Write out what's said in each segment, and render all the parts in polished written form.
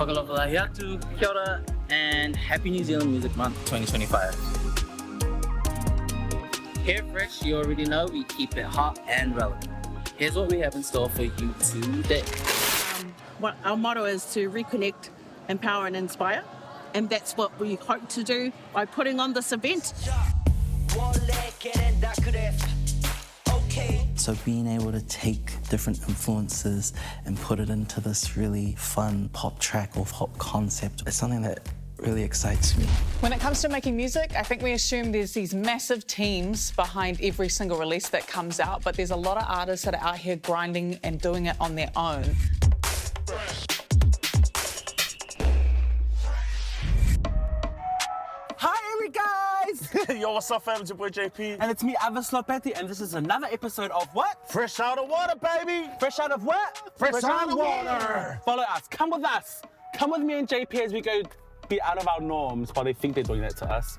Whakalofalahiatu, kia ora, and Happy New Zealand Music Month 2025. Here at Fresh, you already know we keep it hot and relevant. Here's what we have in store for you today. Our motto is to reconnect, empower and inspire. And that's what we hope to do by putting on this event. So being able to take different influences and put it into this really fun pop track or pop concept is something that really excites me. When it comes to making music, I think we assume there's these massive teams behind every single release that comes out, but there's a lot of artists that are out here grinding and doing it on their own. Yo, what's up, fam? It's your boy JP. And it's me, Avis Lopetti, and this is another episode of what? Fresh out of water, baby! Fresh out of what? Fresh out of water! Follow us. Come with us. Come with me and JP as we go be out of our norms while they think they're doing that to us.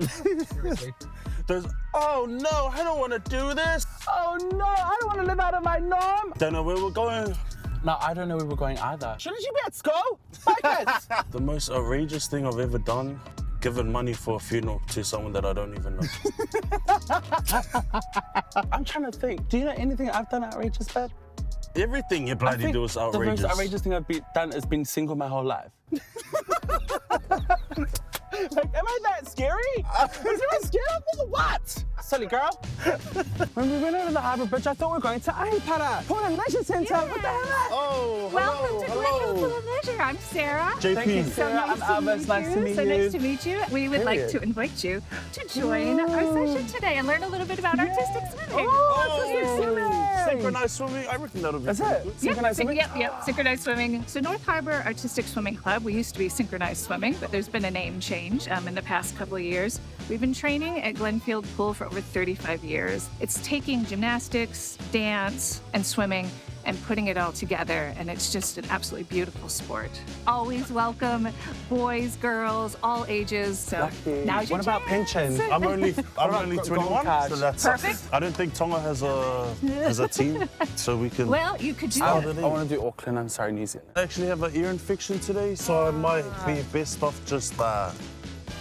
There's, oh no, I don't want to do this. Oh no, I don't want to live out of my norm. Don't know where we're going. No, I don't know where we're going either. Shouldn't you be at school? Focus! The most outrageous thing I've ever done, given money for a funeral to someone that I don't even know. I'm trying to think. Do you know anything I've done outrageous, babe? Everything you bloody do is outrageous. The most outrageous thing I've done is been single my whole life. Like, am I that scary? Is anyone scared of me? What? Silly girl. When we went over the harbour bridge, I thought we were going to Aipara, Port and Leisure Centre. Yeah. What the hell? Oh, Welcome to Glenville Pool and Leisure. I'm Sarah. JP. Thank you, Sarah. I'm Albert. Nice to meet you. So nice to meet you. We would like to invite you to join our session today and learn a little bit about artistic swimming. Synchronized swimming. I reckon that'll be Is pretty it? good. Synchronized swimming? Yep, Synchronized Swimming. So North Harbour Artistic Swimming Club, we used to be Synchronized Swimming, but there's been a name change in the past couple of years. We've been training at Glenfield Pool for over 35 years. It's taking gymnastics, dance, and swimming and putting it all together, and it's just an absolutely beautiful sport. Always welcome boys, girls, all ages. So Lucky. now's your What about chance. pension? I'm only Gold 21, card. so that's Perfect. I don't think Tonga has a team, so we can. Well, you could do I it. want to do Auckland. I'm sorry, New Zealand. I actually have an ear infection today, so I might be best off just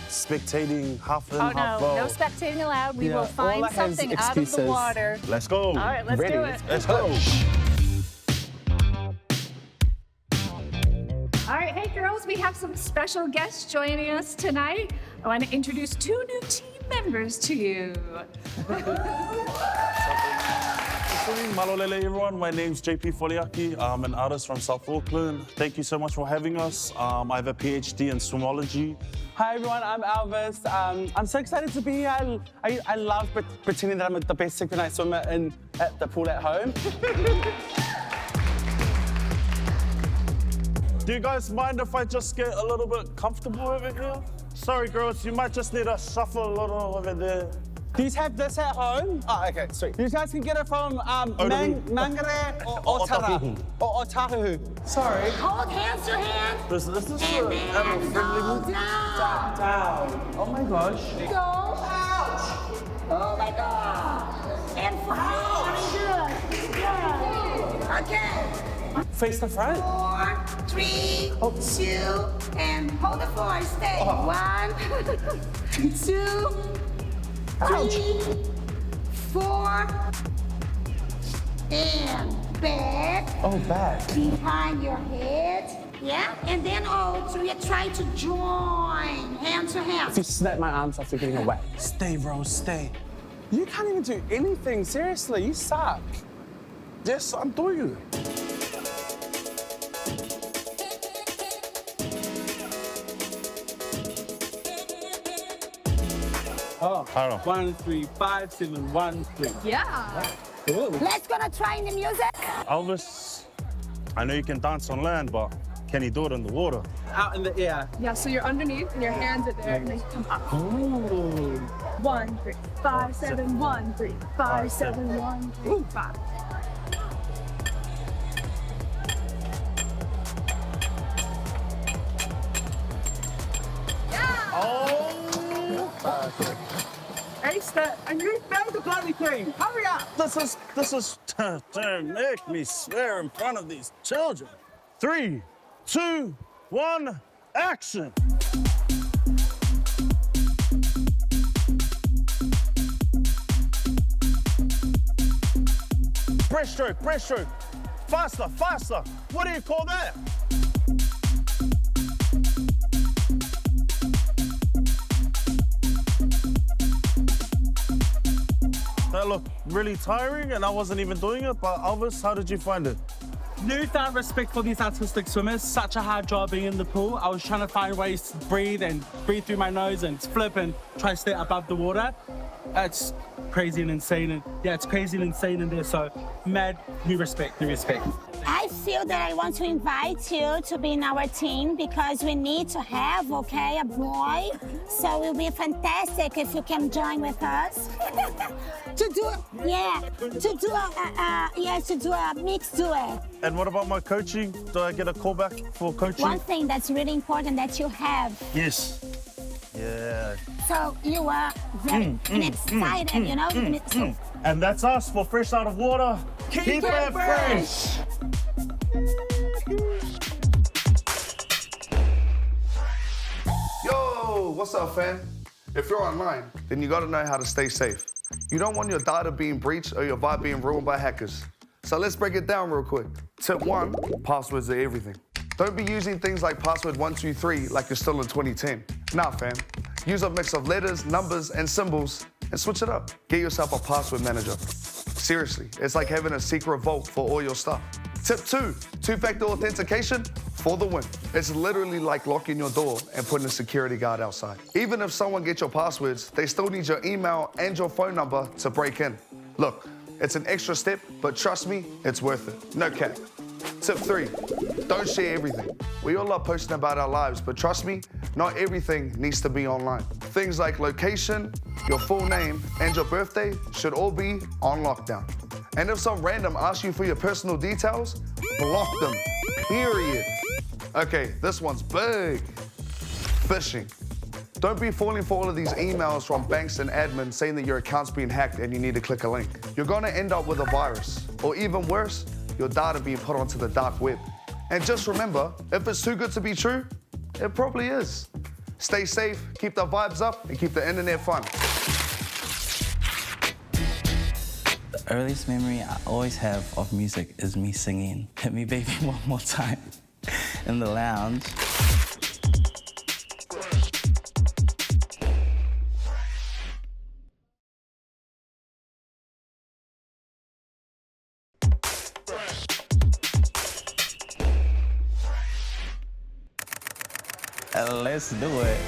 spectating half in, Oh half no, out. no spectating allowed. We Yeah, will all find I have is something out of the excuses. water. Let's go. All right, let's Ready. do it. Let's go. All right, hey girls, we have some special guests joining us tonight. I want to introduce two new team members to you. Malolele everyone, my name's JP Foliaki. I'm an artist from South Auckland. Thank you so much for having us. I have a PhD in swimology. Hi everyone, I'm Elvis. I'm so excited to be here. I love pretending that I'm the best synchronized swimmer at the pool at home. Do you guys mind if I just get a little bit comfortable over here? Sorry girls, you might just need to shuffle a little over there. Do you have this at home? Oh, okay, sweet. You guys can get it from Mangere or Otara. Or Otahu. Sorry. Hold hands to hands. This is And a then friendly go movie. down. Down. Oh my gosh. Go. Ouch. Oh my God. And front. Good. Okay. Face the front. 4, 3, 2, and hold the 4. Stay. 1, 2, 3, 4, and back. Oh, back. Behind your head. Yeah, and then so you try to join hand to hand. If you snap my arms off, you're getting away. Stay, bro, stay. You can't even do anything. Seriously, you suck. Yes, I'm doing it. Oh, I don't know. 1, 3, 5, 7, 1, 3. Yeah. Cool. Let's gonna try the music. Elvis, I know you can dance on land, but can you do it in the water? Out in the air. Yeah, so you're underneath and your hands are there and they come up. Ooh. 1, 3, 5, 7, 1, 3, 5, 7, 1, 3, 5. Hey, Stat, I need the bloody thing. Hurry up. This is to make me swear in front of these children. 3, 2, 1, action. Breaststroke, breaststroke. Faster, faster. What do you call that? That looked really tiring and I wasn't even doing it, but Elvis, how did you find it? Newfound respect for these artistic swimmers. Such a hard job being in the pool. I was trying to find ways to breathe through my nose and flip and try to stay above the water. It's crazy and insane. And yeah, it's crazy and insane in there. So mad, new respect, new respect. I feel that I want to invite you to be in our team because we need to have, okay, a boy. So it will be fantastic if you can join with us. to do a mixed duet. And what about my coaching? Do I get a call back for coaching? One thing that's really important that you have. Yes. Yeah. So you are very excited, you know? And that's us for Fresh Out of Water. Keep it fresh. Yo, what's up, fam? If you're online, then you gotta know how to stay safe. You don't want your data being breached or your vibe being ruined by hackers. So let's break it down real quick. Tip 1, passwords are everything. Don't be using things like password 123 like you're still in 2010. Nah, fam. Use a mix of letters, numbers, and symbols and switch it up. Get yourself a password manager. Seriously, it's like having a secret vault for all your stuff. Tip 2, two-factor authentication for the win. It's literally like locking your door and putting a security guard outside. Even if someone gets your passwords, they still need your email and your phone number to break in. Look, it's an extra step, but trust me, it's worth it. No cap. Tip 3, don't share everything. We all love posting about our lives, but trust me, not everything needs to be online. Things like location, your full name, and your birthday should all be on lockdown. And if some random asks you for your personal details, block them, period. Okay, this one's big. Phishing. Don't be falling for all of these emails from banks and admins saying that your account's being hacked and you need to click a link. You're gonna end up with a virus, or even worse, your data being put onto the dark web. And just remember, if it's too good to be true, it probably is. Stay safe, keep the vibes up, and keep the internet fun. The earliest memory I always have of music is me singing "Hit Me Baby One More Time" in the lounge. Let's do it.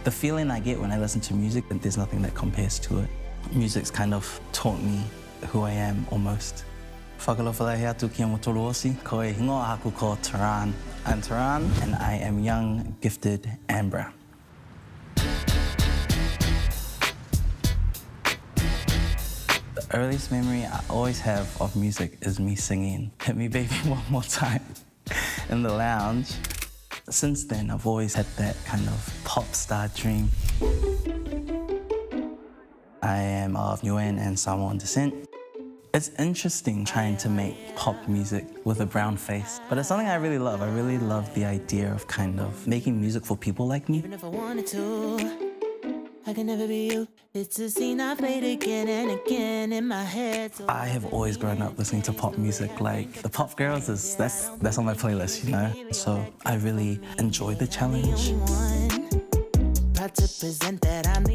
The feeling I get when I listen to music, there's nothing that compares to it. Music's kind of taught me who I am almost. Whakalofalahi atu ki motorosi, ko e hingoa haku ko Taran. I'm Taran, and I am young, gifted, and brown. The earliest memory I always have of music is me singing "Hit Me Baby One More Time" in the lounge. Since then, I've always had that kind of pop star dream. I am of Niuean and Samoan descent. It's interesting trying to make pop music with a brown face, but it's something I really love. I really love the idea of kind of making music for people like me. Even if I wanted to, I can never be you. It's a scene I played again and again in my head. So I have always grown up listening to pop music. Like the Pop Girls, that's on my playlist, you know? So I really enjoy the challenge.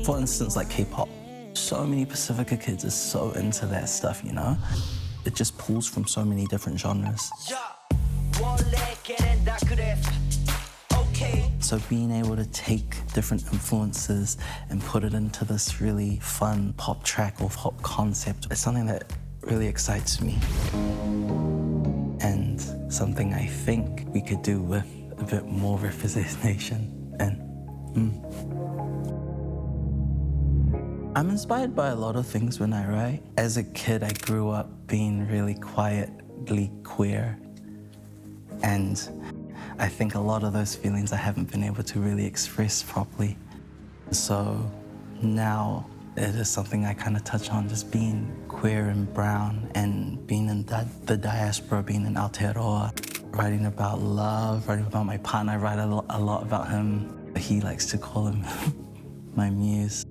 For instance, like K-pop. So many Pacifica kids are so into that stuff, you know? It just pulls from so many different genres. So being able to take different influences and put it into this really fun pop track or pop concept, it's something that really excites me. And something I think we could do with a bit more representation. And I'm inspired by a lot of things when I write. As a kid, I grew up being really quietly queer. And I think a lot of those feelings I haven't been able to really express properly. So now it is something I kind of touch on, just being queer and brown and being in the diaspora, being in Aotearoa. writing about love, writing about my partner. I write a lot about him. He likes to call him my muse.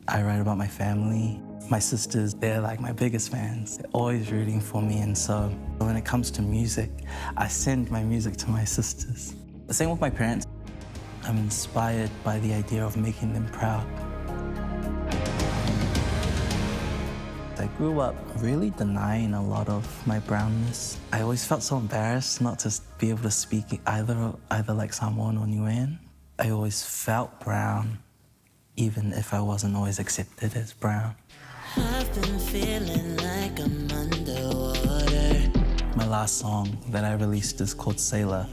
I write about my family. My sisters, they're like my biggest fans. They're always rooting for me, and so when it comes to music, I send my music to my sisters. The same with my parents. I'm inspired by the idea of making them proud. I grew up really denying a lot of my brownness. I always felt so embarrassed not to be able to speak either like Samoan or Niuean. I always felt brown, even if I wasn't always accepted as brown. I've been feeling like I'm underwater. My last song that I released is called Sailor,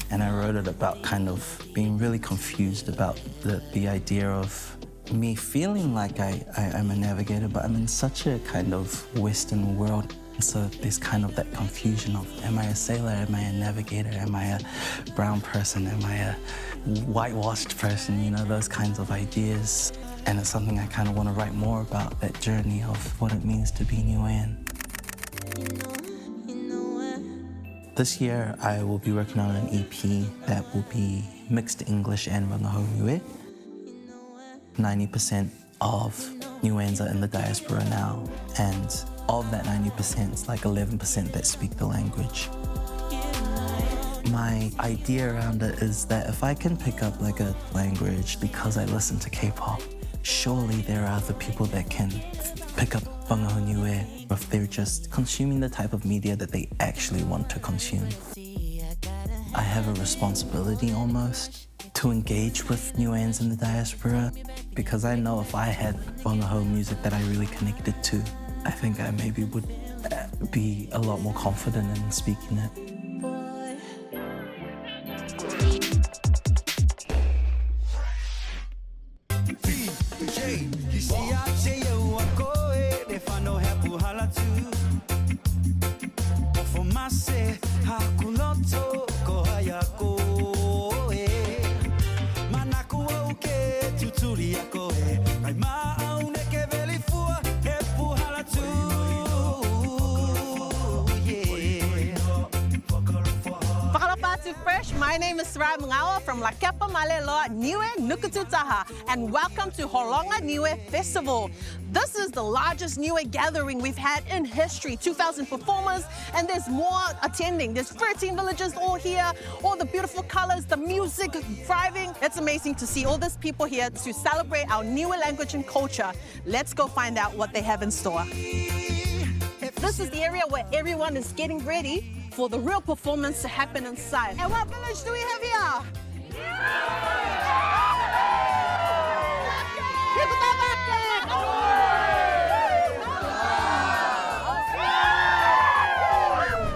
and I wrote it about kind of being really confused about the idea of me feeling like I'm a navigator, but I'm in such a kind of Western world. So there's kind of that confusion of, am I a sailor, am I a navigator, am I a brown person, am I a whitewashed person, you know, those kinds of ideas. And it's something I kind of want to write more about, that journey of what it means to be Niuean. This year, I will be working on an EP that will be mixed English and Honga New. 90% of Niueans are in the diaspora now, and of that 90%, it's like 11% that speak the language. My idea around it is that if I can pick up like a language because I listen to K-pop, surely there are other people that can pick up Honga New if they're just consuming the type of media that they actually want to consume. I have a responsibility almost to engage with Niueans in the diaspora, because I know if I had Honga music that I really connected to, I think I maybe would be a lot more confident in speaking it. My name is Ngawa from La Kepa Maleloa, Niue Nukututaha, and welcome to Honga New Festival. This is the largest Niue gathering we've had in history, 2,000 performers, and there's more attending. There's 13 villages all here, all the beautiful colors, the music thriving. It's amazing to see all these people here to celebrate our Niue language and culture. Let's go find out what they have in store. This is the area where everyone is getting ready for the real performance to happen inside. And what village do we have here?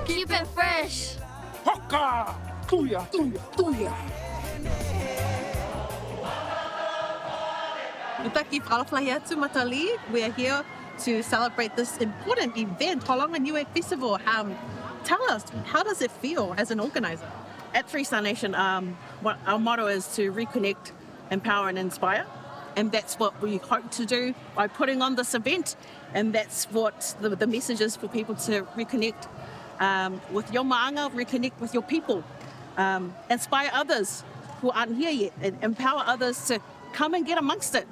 Keep it fresh. Hoka! Tuya, tuya, tuya. Utaki whalawhaiatu matali. We are here to celebrate this important event, Honga New Festival. Tell us, how does it feel as an organizer? At Three Star Nation, what our motto is to reconnect, empower and inspire. And that's what we hope to do by putting on this event. And that's what the message is for people to reconnect with your maanga, reconnect with your people. Inspire others who aren't here yet, and empower others to come and get amongst it.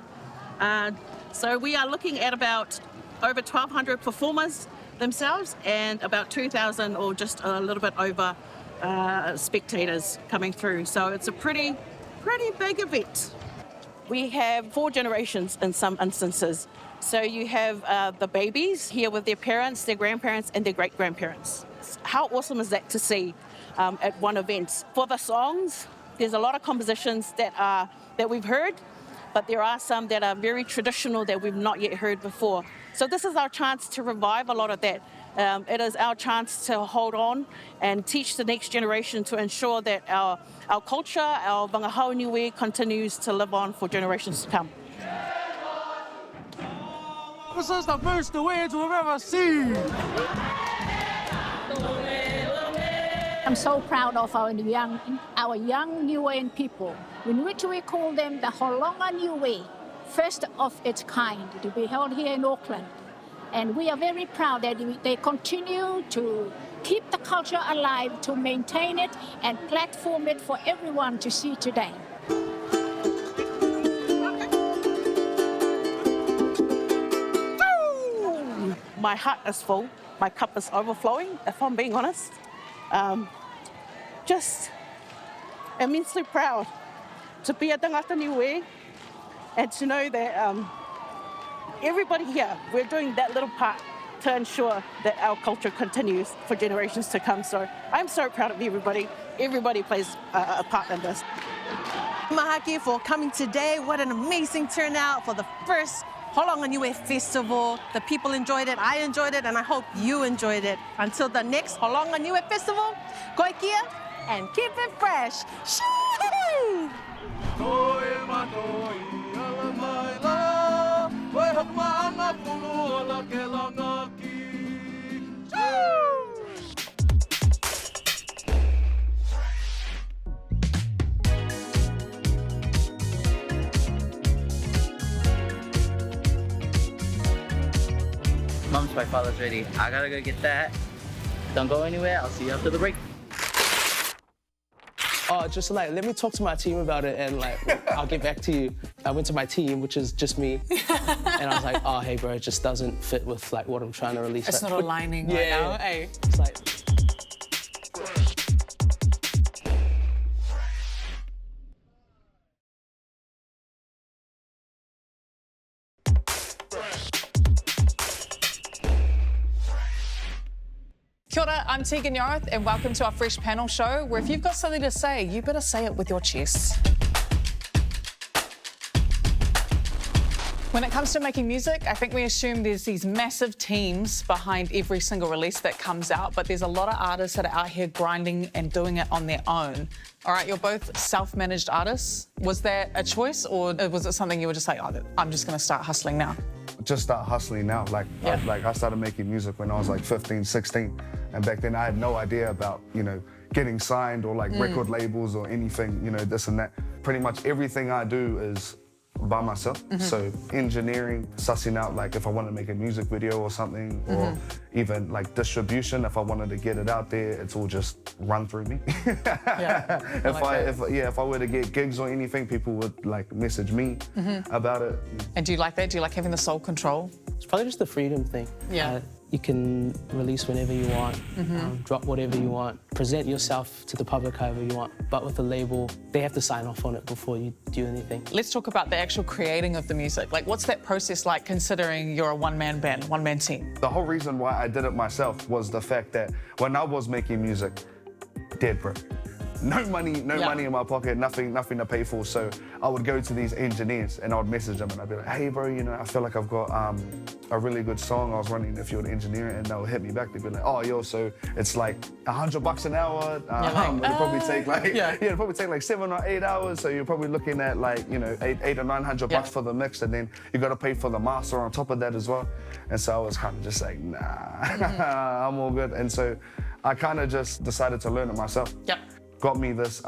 So we are looking at about over 1,200 performers themselves and about 2,000 or just a little bit over spectators coming through. So it's a pretty big event. We have 4 generations in some instances. So you have the babies here with their parents, their grandparents and their great-grandparents. How awesome is that to see at one event? For the songs, there's a lot of compositions that we've heard, but there are some that are very traditional that we've not yet heard before. So this is our chance to revive a lot of that. It is our chance to hold on and teach the next generation to ensure that our culture, our Wangahau Niue continues to live on for generations to come. This is the first dance we've ever seen. I'm so proud of our young Niuean people, in which we call them the Honga New, first of its kind, to be held here in Auckland. And we are very proud that they continue to keep the culture alive, to maintain it and platform it for everyone to see today. My heart is full. My cup is overflowing, if I'm being honest. Just immensely proud to be at the Ngata Niue and to know that everybody here, we're doing that little part to ensure that our culture continues for generations to come. So I'm so proud of everybody. Everybody plays a part in this. Mahaki for coming today. What an amazing turnout for the first Honga New Festival. The people enjoyed it, I enjoyed it, and I hope you enjoyed it. Until the next Honga New Festival, koe kia and keep it fresh. Shoo! Mom's my father's ready. I gotta go get that. Don't go anywhere. I'll see you after the break. Oh, just like, let me talk to my team about it and like, I'll get back to you. I went to my team, which is just me. And I was like, oh, hey, bro, it just doesn't fit with like what I'm trying to release. It's like, not aligning right now, eh? It's like... Kia ora, I'm Tegan Yarth and welcome to our Fresh Panel Show, where if you've got something to say, you better say it with your chest. When it comes to making music, I think we assume there's these massive teams behind every single release that comes out, but there's a lot of artists that are out here grinding and doing it on their own. All right, you're both self-managed artists. Was that a choice, or was it something you were just like, oh, I'm just going to start hustling now? Just start hustling now. I started making music when I was like 15, 16. And back then I had no idea about, getting signed or like record labels or anything, this and that. Pretty much everything I do is by myself. So engineering, sussing out like if I want to make a music video or something, or even like distribution, if I wanted to get it out there, it's all just run through me. If I were to get gigs or anything, people would like message me about it. And do you like that? Do you like having the sole control? It's probably just the freedom thing. Yeah. You can release whenever you want, drop whatever you want, present yourself to the public however you want. But with the label, they have to sign off on it before you do anything. Let's talk about the actual creating of the music. Like, what's that process like, considering you're a one-man band, one-man team? The whole reason why I did it myself was the fact that when I was making music, dead broke. No money in my pocket, nothing to pay for. So I would go to these engineers and I would message them and I'd be like, hey bro, I feel like I've got a really good song I was running if you're an engineer, and they'll hit me back. They'd be like, oh yo, so it's like $100 an hour. It'll probably take like it'll probably take like 7 or 8 hours. So you're probably looking at like, $800 or $900 for the mix, and then you gotta pay for the master on top of that as well. And so I was kind of just like, nah, I'm all good. And so I kind of just decided to learn it myself. Got me this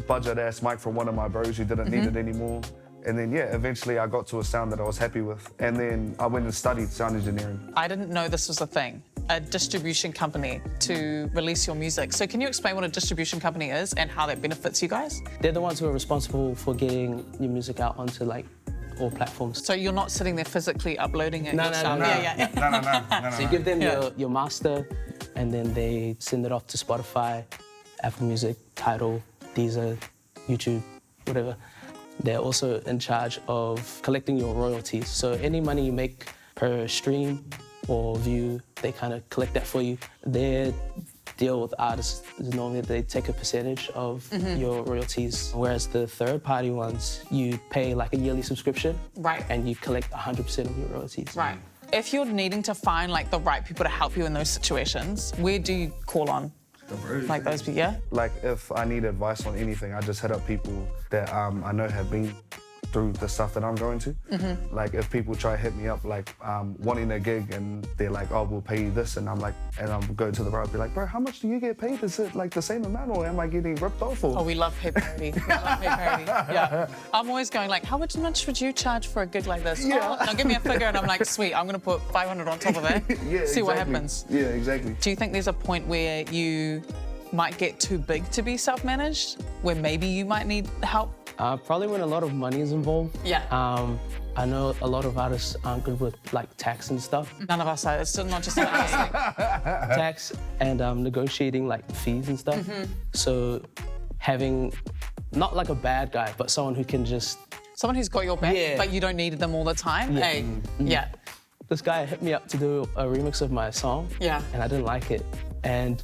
budget-ass mic from one of my bros who didn't need it anymore. And then, eventually I got to a sound that I was happy with. And then I went and studied sound engineering. I didn't know this was a thing, a distribution company to release your music. So can you explain what a distribution company is and how that benefits you guys? They're the ones who are responsible for getting your music out onto like all platforms. So you're not sitting there physically uploading it No. yourself? So you give them your master, and then they send it off to Spotify, Apple Music, Tidal, Deezer, YouTube, whatever. They're also in charge of collecting your royalties. So any money you make per stream or view, they kind of collect that for you. Their deal with artists is normally they take a percentage of your royalties, whereas the third-party ones, you pay like a yearly subscription, and you collect 100% of your royalties. Right. If you're needing to find like the right people to help you in those situations, where do you call on? Like those people, Like if I need advice on anything, I just hit up people that I know have been through the stuff that I'm going to. Like if people try to hit me up like wanting a gig and they're like, oh, we'll pay you this, and I'm like, and I'll go to the bar and be like, bro, how much do you get paid? Is it like the same amount or am I getting ripped off? Or? Oh, we love pay parity. We love pay parity. Yeah. I'm always going like, how much would you charge for a gig like this? Yeah. Oh, now give me a figure, and I'm like, sweet, I'm going to put 500 on top of that. Yeah, See what exactly. happens. Yeah, exactly. Do you think there's a point where you might get too big to be self-managed, where maybe you might need help? Probably when a lot of money is involved. Yeah. I know a lot of artists aren't good with like tax and stuff. None of us are. It's still not just an artist thing. Tax and negotiating like fees and stuff. So having not like a bad guy, but someone who can just... Someone who's got your back, Yeah. but you don't need them all the time. Yeah. Hey, yeah. This guy hit me up to do a remix of my song. Yeah. And I didn't like it. And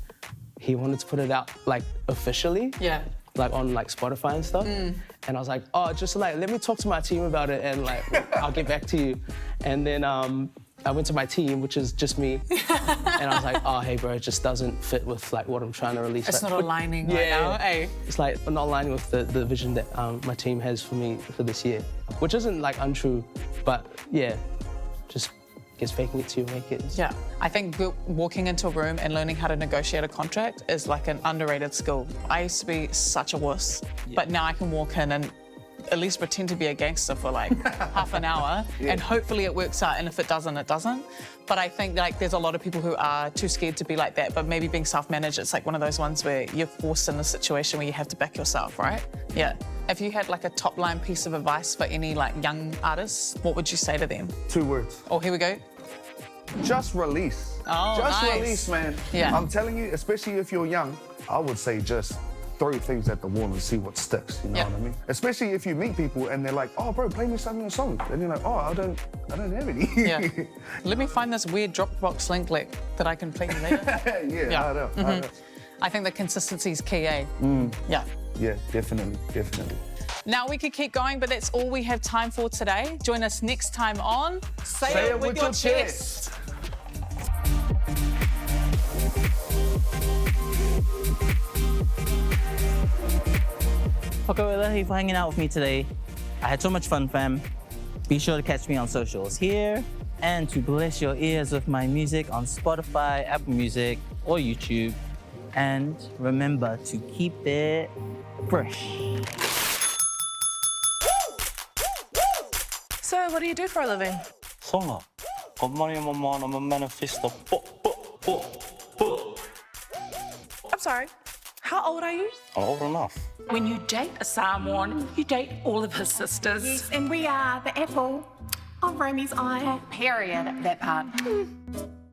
he wanted to put it out like officially. Yeah. Like on like Spotify and stuff. And I was like, oh, just like, let me talk to my team about it and like, I'll get back to you. And then I went to my team, which is just me. And I was like, oh, hey, bro, it just doesn't fit with like what I'm trying to release. It's like, not aligning right now, hey. It's like not aligning with the vision that my team has for me for this year, which isn't like untrue, but yeah, just guess faking it till you make it. Yeah, I think walking into a room and learning how to negotiate a contract is like an underrated skill. I used to be such a wuss, but now I can walk in and at least pretend to be a gangster for like half an hour, and hopefully it works out, and if it doesn't, it doesn't. But I think like there's a lot of people who are too scared to be like that, but maybe being self-managed, it's like one of those ones where you're forced in a situation where you have to back yourself, right? Yeah. If you had like a top line piece of advice for any like young artists, what would you say to them? 2 words. Oh, here we go. Just release. Oh, just nice. release, man. Yeah. I'm telling you, especially if you're young, I would say just throw things at the wall and see what sticks. You know what I mean? Especially if you meet people and they're like, "Oh, bro, play me some of your songs," and you're like, "Oh, I don't have any." Yeah. Let me find this weird Dropbox link that I can play you later. Yeah, I know. I think the consistency is key, eh? Yeah. Yeah, definitely. Now, we could keep going, but that's all we have time for today. Join us next time on Say It With Your Chest. Whakaora, thank you for hanging out with me today. I had so much fun, fam. Be sure to catch me on socials here and to bless your ears with my music on Spotify, Apple Music, or YouTube. And remember to keep it fresh. So, what do you do for a living? Honga. Got money on my mind, I'm a manifesto. I'm sorry, how old are you? I'm old enough. When you date a Samoan, you date all of his sisters. Yes, and we are the apple of Romy's eye. Period, that part.